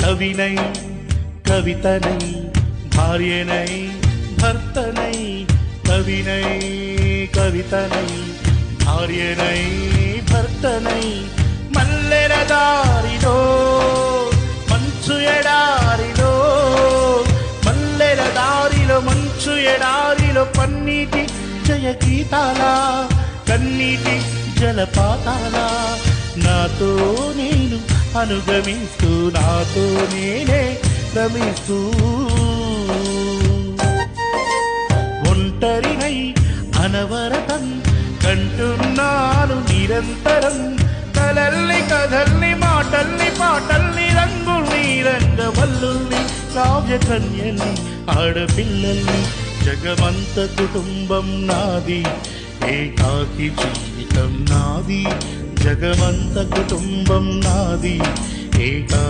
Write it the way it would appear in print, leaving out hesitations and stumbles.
கவினை கவிதனை భార్యனை భర్తనై కవినై కవితనై భార్యనై భర్తనై మల్లెల దారిలో మంచు ఎడారిలో మల్లెల దారిలో మంచు ఎడారిలో పన్నీటి జయ గీతాల కన్నీటి జలపాతాల నాతో నేను అనుగమిస్తూ నాతో నేనే రమిస్తూ ఒంటరినై అనవరతం కంటున్నాను నిరంతరం కలల్ని కథల్ని మాటల్ని పాటల్ని రంగుల్ని రంగవల్లుల్ని కావ్య కన్యల్ని ఆడపిల్లల్ని జగమంత కుటుంబం నాది ఏకాకి జీవితం నాది జగమంత కుటుంబం నాది ఏకాకి